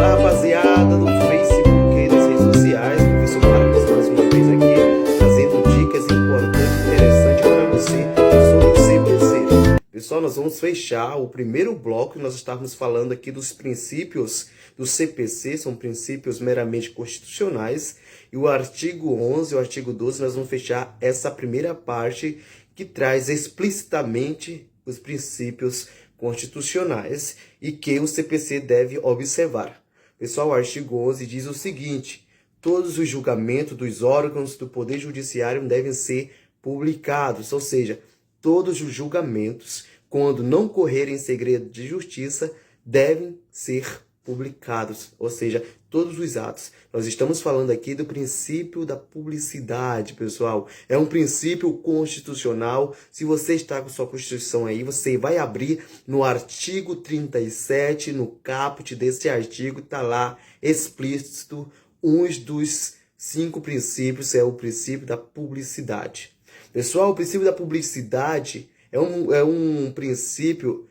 Olá, rapaziada do Facebook e das redes sociais. Professor Marcos mais uma vez aqui, trazendo dicas importantes e interessantes para você sobre o CPC. Pessoal, nós vamos fechar o primeiro bloco. Nós estávamos falando aqui dos princípios do CPC, são princípios meramente constitucionais. E o artigo 11 e o artigo 12, nós vamos fechar essa primeira parte que traz explicitamente os princípios constitucionais e que o CPC deve observar. Pessoal, o artigo 11 diz o seguinte: todos os julgamentos dos órgãos do Poder Judiciário devem ser publicados, ou seja, todos os julgamentos, quando não correrem segredo de justiça, devem ser publicados, ou seja, todos os atos. Nós estamos falando aqui do princípio da publicidade, pessoal. É um princípio constitucional. Se você está com sua Constituição aí, você vai abrir no artigo 37, no caput desse artigo, está lá explícito, um dos 5 princípios é o princípio da publicidade. Pessoal, o princípio da publicidade é um princípio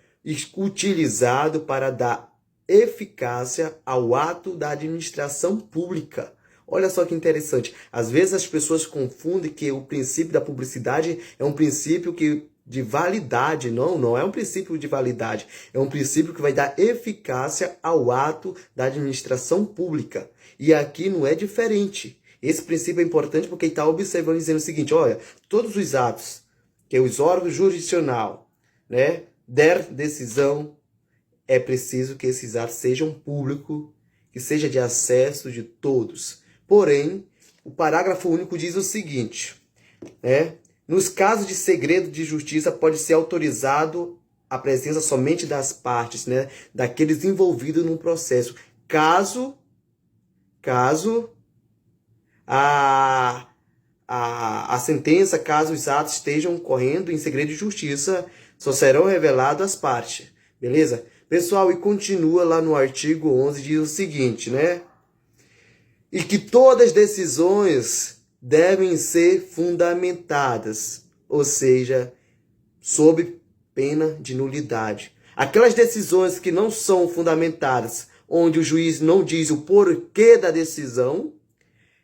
utilizado para dar eficácia ao ato da administração pública. Olha só que interessante. Às vezes as pessoas confundem que o princípio da publicidade é um princípio de validade. Não é um princípio de validade. É um princípio que vai dar eficácia ao ato da administração pública. E aqui não é diferente. Esse princípio é importante porque está observando e dizendo o seguinte: olha, todos os atos que os órgãos jurisdicional, der decisão, é preciso que esses atos sejam públicos, que seja de acesso de todos. Porém, o parágrafo único diz o seguinte, nos casos de segredo de justiça pode ser autorizado a presença somente das partes, daqueles envolvidos no processo, caso a sentença, caso os atos estejam correndo em segredo de justiça, só serão revelados às partes, beleza? Pessoal, e continua lá no artigo 11, diz o seguinte, e que todas as decisões devem ser fundamentadas, ou seja, sob pena de nulidade. Aquelas decisões que não são fundamentadas, onde o juiz não diz o porquê da decisão,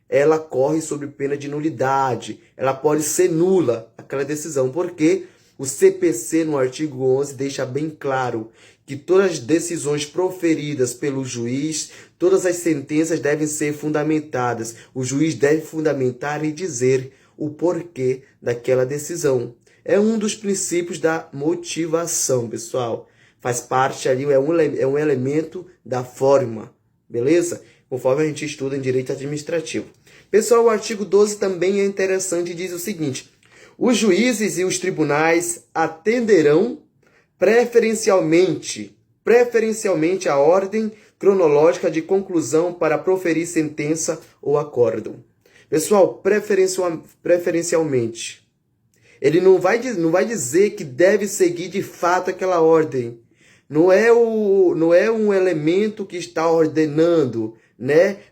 ela corre sob pena de nulidade. Ela pode ser nula, aquela decisão, porque o CPC, no artigo 11, deixa bem claro que todas as decisões proferidas pelo juiz, todas as sentenças devem ser fundamentadas. O juiz deve fundamentar e dizer o porquê daquela decisão. É um dos princípios da motivação, pessoal. Faz parte ali, é um elemento da forma, beleza? Conforme a gente estuda em direito administrativo. Pessoal, o artigo 12 também é interessante e diz o seguinte: os juízes e os tribunais atenderão preferencialmente a ordem cronológica de conclusão para proferir sentença ou acórdão. Pessoal, preferencialmente. Ele não vai dizer que deve seguir de fato aquela ordem. Não é um elemento que está ordenando,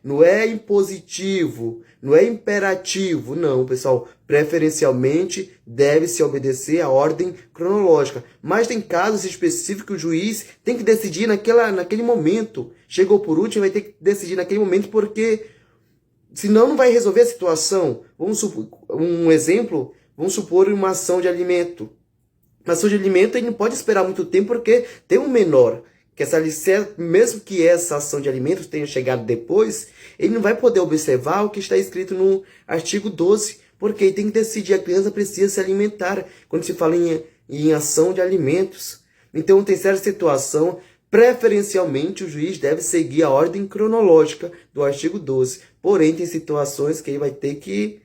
Não é impositivo, não é imperativo, não, pessoal. Preferencialmente deve-se obedecer a ordem cronológica. Mas tem casos específicos que o juiz tem que decidir naquele momento. Chegou por último, vai ter que decidir naquele momento, porque senão não vai resolver a situação. Vamos supor uma ação de alimento. Uma ação de alimento ele não pode esperar muito tempo porque tem um menor. Mesmo que essa ação de alimentos tenha chegado depois, ele não vai poder observar o que está escrito no artigo 12, porque ele tem que decidir, a criança precisa se alimentar, quando se fala em ação de alimentos. Então, tem certa situação, preferencialmente o juiz deve seguir a ordem cronológica do artigo 12, porém tem situações que ele vai ter que...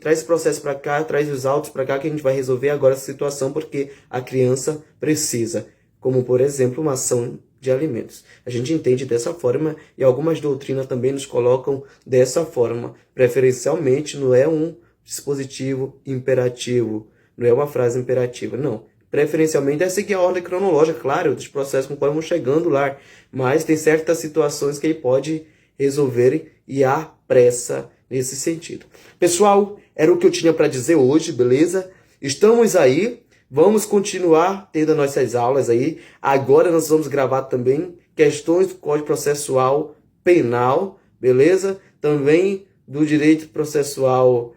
traz esse processo para cá, traz os autos para cá, que a gente vai resolver agora essa situação, porque a criança precisa. Como, por exemplo, uma ação de alimentos. A gente entende dessa forma e algumas doutrinas também nos colocam dessa forma. Preferencialmente não é um dispositivo imperativo, não é uma frase imperativa, não. Preferencialmente é seguir a ordem cronológica, claro, dos processos conforme vão chegando lá, mas tem certas situações que ele pode resolver e há pressa nesse sentido. Pessoal, era o que eu tinha para dizer hoje, beleza? Estamos aí. Vamos continuar tendo nossas aulas aí. Agora nós vamos gravar também questões do Código Processual Penal, beleza? Também do direito processual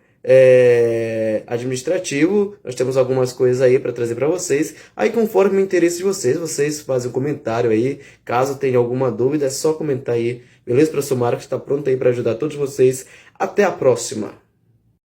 administrativo. Nós temos algumas coisas aí para trazer para vocês. Aí, conforme o interesse de vocês, vocês fazem um comentário aí. Caso tenha alguma dúvida, é só comentar aí. Beleza, professor Marcos está pronto aí para ajudar todos vocês. Até a próxima!